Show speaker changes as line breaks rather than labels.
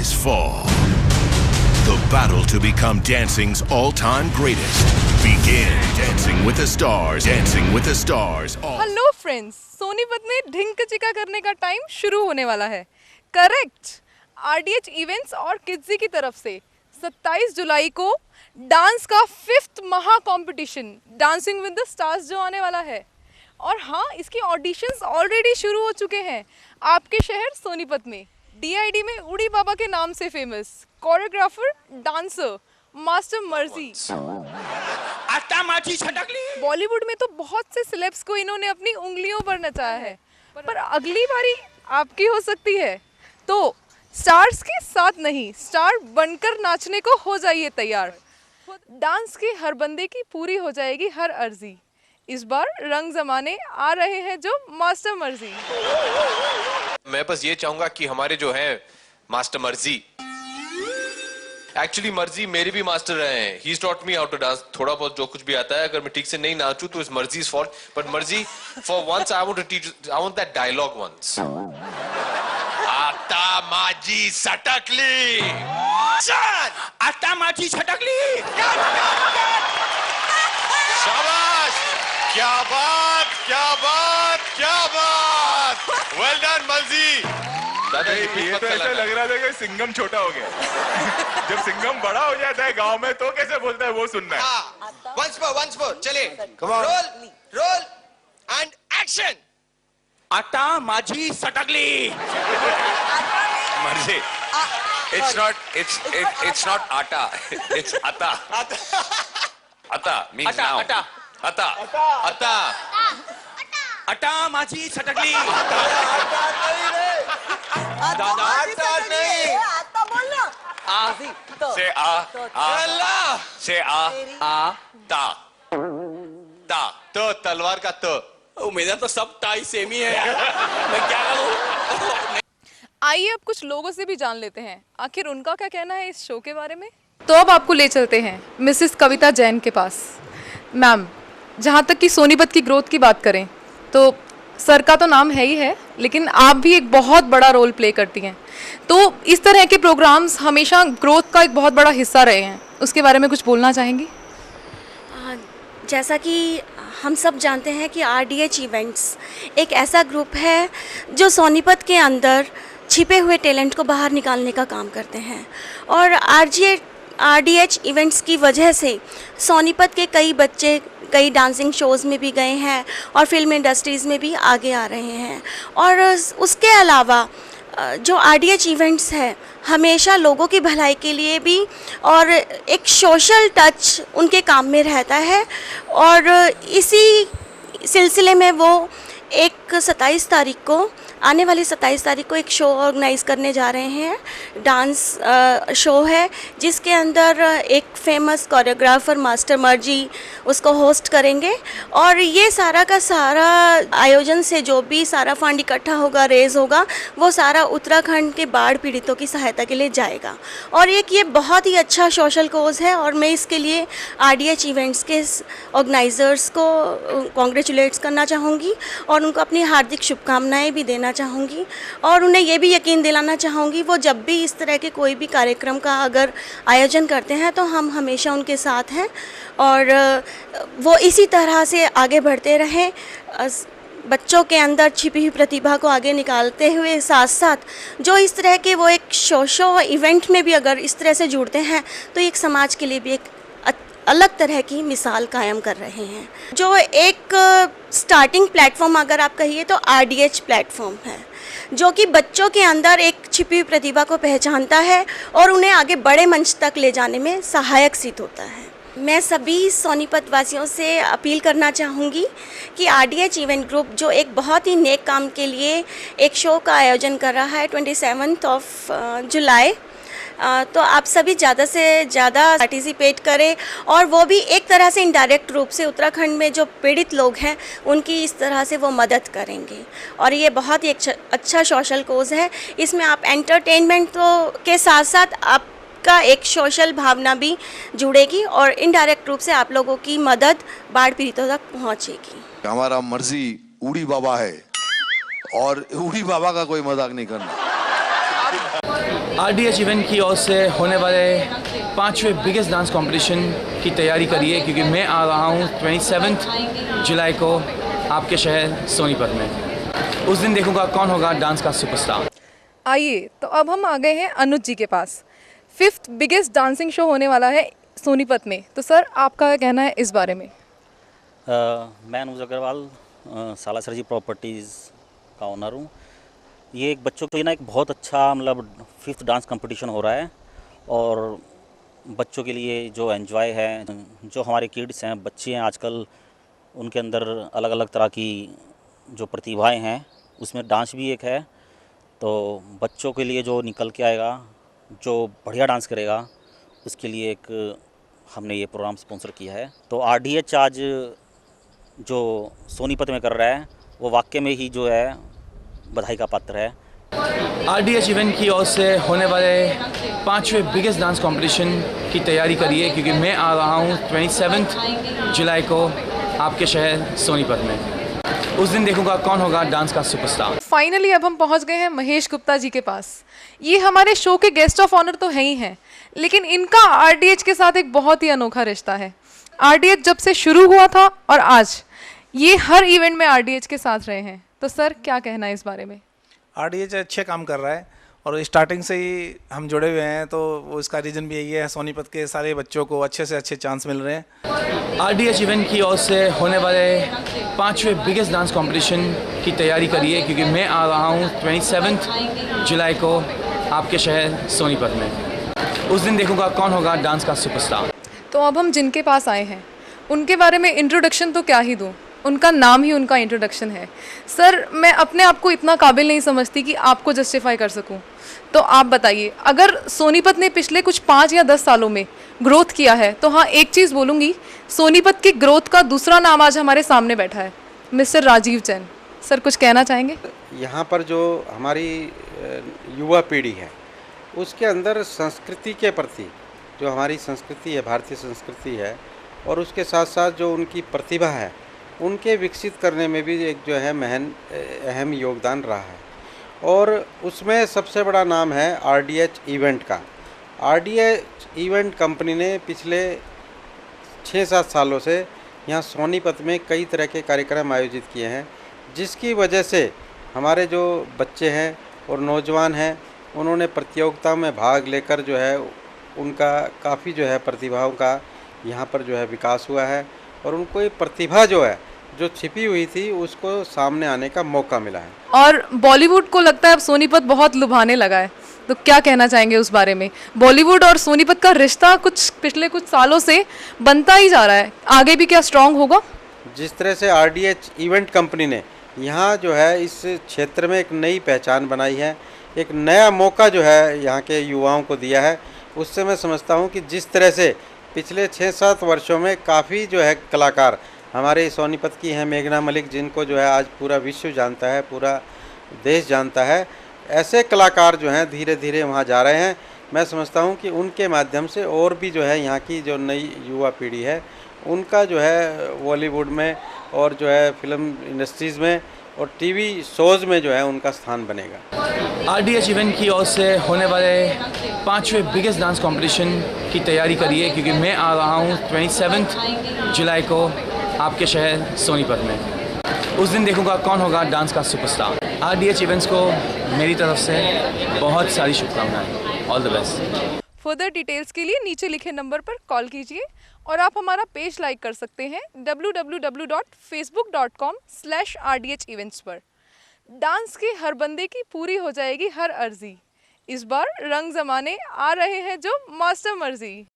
is fall. The battle to become dancing's all-time greatest. Begin Dancing with the Stars. Dancing with the Stars.
Hello friends, Sonipat में ढिंक चिका करने का time शुरू होने वाला है। करेक्ट, आरडीएच इवेंट्स और किड्जी की तरफ से 27 जुलाई को डांस का 5th महा competition dancing with the stars जो आने वाला है। और हाँ, इसकी ऑडिशंस ऑलरेडी शुरू हो चुके हैं आपके शहर सोनीपत में। डीआईडी में उड़ी बाबा के नाम से फेमस कोरियोग्राफर, डांसर मास्टर मर्जी। बॉलीवुड में तो बहुत से सेलेब्स को इन्होंने अपनी उंगलियों पर नचाया है, पर अगली बारी आपकी हो सकती है। तो स्टार्स के साथ नहीं, स्टार बनकर नाचने को हो जाइए तैयार। डांस के हर बंदे की पूरी हो जाएगी हर अर्जी। इस बार रंग जमाने आ रहे हैं जो मास्टर मर्जी।
मैं बस ये चाहूंगा कि हमारे जो हैं मास्टर मर्जी, एक्चुअली मर्जी मेरे भी मास्टर रहे हैं। He taught me how to dance. थोड़ा बहुत जो कुछ भी आता है, अगर मैं ठीक से नहीं नाचूं तो इस मर्जी इज फॉल्ट। बट मर्जी, for once I want to teach, I want that dialogue once. आता माझी सटकली, आता माझी सटकली। शाबाश, क्या बात, क्या बात, क्या बात। वेल डन मर्जी। दादा
ये तो ऐसा लग रहा था कि सिंघम छोटा हो गया। जब सिंघम बड़ा हो जाता है गांव में तो कैसे बोलता है वो सुनना है।
once more, चले। Roll and action. आता माझी सटकली।
मर्जी, it's not आटा, it's आता। आता means now।
आता अटा माझी सटकली। दादा आता नहीं,
आता बोलना।
से आ से आ ता
तो तलवार का तो मेरा तो सब टाई सेम ही है। मैं क्या करूं?
आइए अब कुछ लोगों से भी जान लेते हैं आखिर उनका क्या कहना है इस शो के बारे में। तो अब आपको ले चलते हैं मिसेस कविता जैन के पास। मैम, जहाँ तक कि सोनीपत की ग्रोथ की बात करें तो सर का तो नाम है ही है, लेकिन आप भी एक बहुत बड़ा रोल प्ले करती हैं। तो इस तरह के प्रोग्राम्स हमेशा ग्रोथ का एक बहुत बड़ा हिस्सा रहे हैं, उसके बारे में कुछ बोलना चाहेंगी?
जैसा कि हम सब जानते हैं कि आरडीएच इवेंट्स एक ऐसा ग्रुप है जो सोनीपत के अंदर छिपे हुए टैलेंट को बाहर निकालने का काम करते हैं। और आरडीएच इवेंट्स की वजह से सोनीपत के कई बच्चे कई डांसिंग शोज़ में भी गए हैं और फिल्म इंडस्ट्रीज़ में भी आगे आ रहे हैं। और उसके अलावा जो आरडीएच इवेंट्स है हमेशा लोगों की भलाई के लिए भी और एक सोशल टच उनके काम में रहता है। और इसी सिलसिले में वो एक 27 तारीख को, आने वाली 27 तारीख को एक शो ऑर्गेनाइज़ करने जा रहे हैं। डांस शो है जिसके अंदर एक फेमस कोरियोग्राफर मास्टर मर्जी उसको होस्ट करेंगे। और ये सारा का सारा आयोजन से जो भी सारा फंड इकट्ठा होगा, रेज होगा, वो सारा उत्तराखंड के बाढ़ पीड़ितों की सहायता के लिए जाएगा। और ये बहुत ही अच्छा सोशल कोज है और मैं इसके लिए आरडीएच इवेंट्स के ऑर्गेनाइज़र्स को कॉन्ग्रेचुलेट्स करना चाहूँगी और उनको अपनी हार्दिक शुभकामनाएं भी देना चाहूँगी। और उन्हें ये भी यकीन दिलाना चाहूँगी वो जब भी इस तरह के कोई भी कार्यक्रम का अगर आयोजन करते हैं तो हम हमेशा उनके साथ हैं और वो इसी तरह से आगे बढ़ते रहें, बच्चों के अंदर छिपी हुई प्रतिभा को आगे निकालते हुए साथ साथ जो इस तरह के वो एक शो इवेंट में भी अगर इस तरह से जुड़ते हैं तो एक समाज के लिए भी एक अलग तरह की मिसाल कायम कर रहे हैं। जो एक स्टार्टिंग प्लेटफॉर्म अगर आप कहिए तो आरडीएच प्लेटफॉर्म है जो कि बच्चों के अंदर एक छिपी हुई प्रतिभा को पहचानता है और उन्हें आगे बड़े मंच तक ले जाने में सहायक सिद्ध होता है। मैं सभी सोनीपत वासियों से अपील करना चाहूँगी कि आरडीएच इवेंट ग्रुप जो एक बहुत ही नेक काम के लिए एक शो का आयोजन कर रहा है 27 जुलाई, तो आप सभी ज़्यादा से ज़्यादा पार्टिसिपेट करें और वो भी एक तरह से इनडायरेक्ट रूप से उत्तराखंड में जो पीड़ित लोग हैं उनकी इस तरह से वो मदद करेंगे। और ये बहुत ही अच्छा सोशल कोज है। इसमें आप एंटरटेनमेंट तो के साथ साथ आपका एक सोशल भावना भी जुड़ेगी और इनडायरेक्ट रूप से आप लोगों की मदद बाढ़ पीड़ितों तक पहुँचेगी।
हमारा मर्जी उड़ी बाबा है और उड़ी बाबा का कोई मजाक नहीं करना।
RDH इवेंट की ओर से होने वाले 5वें बिगेस्ट डांस कंपटीशन की तैयारी करिए, क्योंकि मैं आ रहा हूँ 27 जुलाई को आपके शहर सोनीपत में। उस दिन देखूंगा कौन होगा डांस का सुपरस्टार।
आइए तो अब हम आ गए हैं अनुज जी के पास। 5th बिगेस्ट डांसिंग शो होने वाला है सोनीपत में, तो सर आपका क्या कहना है इस बारे में?
मैं अनुज अग्रवाल सालासर जी प्रॉपर्टीज़ का ओनर हूँ। ये एक बच्चों के लिए ना एक बहुत अच्छा मतलब 5th डांस कंपटीशन हो रहा है, और बच्चों के लिए जो एंजॉय है, जो हमारे किड्स हैं, बच्चे हैं आजकल, उनके अंदर अलग अलग तरह की जो प्रतिभाएं हैं, उसमें डांस भी एक है। तो बच्चों के लिए जो निकल के आएगा, जो बढ़िया डांस करेगा, उसके लिए एक हमने ये प्रोग्राम स्पॉन्सर किया है। तो RDH आज जो सोनीपत में कर रहा है, वो वाकई में ही जो है बधाई का पात्र है।
RDH इवेंट की ओर से होने वाले 5वें बिगेस्ट डांस कंपटीशन की तैयारी करिए, क्योंकि मैं आ रहा हूँ 27 जुलाई को आपके शहर सोनीपत में। उस दिन देखूंगा कौन होगा डांस का सुपरस्टार।
फाइनली अब हम पहुंच गए हैं महेश गुप्ता जी के पास। ये हमारे शो के गेस्ट ऑफ ऑनर तो हैं ही हैं, लेकिन इनका RDH के साथ एक बहुत ही अनोखा रिश्ता है। RDH जब से शुरू हुआ था और आज ये हर इवेंट में RDH के साथ रहे हैं, तो सर क्या कहना है इस बारे में?
RDH अच्छे काम कर रहा है और स्टार्टिंग से ही हम जुड़े हुए हैं, तो वो इसका रीज़न भी यही है, सोनीपत के सारे बच्चों को अच्छे से अच्छे चांस मिल रहे हैं।
RDH इवेंट की ओर से होने वाले 5वें बिगेस्ट डांस कंपटीशन की तैयारी करिए, क्योंकि मैं आ रहा हूँ 27 जुलाई को आपके शहर सोनीपत में। उस दिन देखूंगा कौन होगा डांस का सुपरस्टार।
तो अब हम जिनके पास आए हैं उनके बारे में इंट्रोडक्शन तो क्या ही दूँ, उनका नाम ही उनका इंट्रोडक्शन है। सर मैं अपने आप को इतना काबिल नहीं समझती कि आपको जस्टिफाई कर सकूं, तो आप बताइए, अगर सोनीपत ने पिछले कुछ 5 या 10 सालों में ग्रोथ किया है, तो हाँ एक चीज़ बोलूँगी, सोनीपत की ग्रोथ का दूसरा नाम आज हमारे सामने बैठा है, मिस्टर राजीव जैन। सर कुछ कहना चाहेंगे?
यहाँ पर जो हमारी युवा पीढ़ी है, उसके अंदर संस्कृति के प्रति जो हमारी संस्कृति है, भारतीय संस्कृति है, और उसके साथ साथ जो उनकी प्रतिभा है, उनके विकसित करने में भी एक जो है अहम योगदान रहा है। और उसमें सबसे बड़ा नाम है RDH इवेंट का। RDH इवेंट कंपनी ने पिछले 6-7 सालों से यहाँ सोनीपत में कई तरह के कार्यक्रम आयोजित किए हैं, जिसकी वजह से हमारे जो बच्चे हैं और नौजवान हैं, उन्होंने प्रतियोगिता में भाग लेकर जो है उनका काफ़ी जो है प्रतिभाओं का यहाँ पर जो है विकास हुआ है, और उनको ये प्रतिभा जो है, जो छिपी हुई थी, उसको सामने आने का मौका मिला है। और
बॉलीवुड को लगता है अब सोनीपत बहुत लुभाने लगा है, तो क्या कहना चाहेंगे उस बारे में? बॉलीवुड और सोनीपत का रिश्ता पिछले कुछ सालों से बनता ही जा रहा है, आगे भी क्या स्ट्रांग होगा?
जिस तरह से RDH इवेंट कंपनी ने यहाँ जो है इस क्षेत्र में एक नई पहचान बनाई है, एक नया मौका जो है यहाँ के युवाओं को दिया है, उससे मैं समझता हूँ कि जिस तरह से पिछले 6-7 वर्षों में काफ़ी जो है कलाकार हमारे सोनीपत की हैं, मेघना मलिक, जिनको जो है आज पूरा विश्व जानता है, पूरा देश जानता है, ऐसे कलाकार जो हैं धीरे धीरे वहाँ जा रहे हैं। मैं समझता हूँ कि उनके माध्यम से और भी जो है यहाँ की जो नई युवा पीढ़ी है, उनका जो है बॉलीवुड में और जो है फिल्म इंडस्ट्रीज़ में और TV शोज़ में जो है उनका स्थान बनेगा।
RDH इवेंट की ओर से होने वाले 5वें बिगेस्ट डांस कंपटीशन की तैयारी करिए, क्योंकि मैं आ रहा हूँ 27 जुलाई को आपके शहर सोनीपत में। उस दिन देखूंगा कौन होगा डांस का सुपरस्टार। RDH इवेंट्स को मेरी तरफ से बहुत सारी शुभकामनाएं। All the best.
Further details के लिए नीचे लिखे नंबर पर कॉल कीजिए, और आप हमारा पेज लाइक कर सकते हैं www.facebook.com/RDH events पर। डांस के हर बंदे की पूरी हो जाएगी हर अर्जी, इस बार रंग जमाने आ रहे हैं जो मास्टर मर्जी।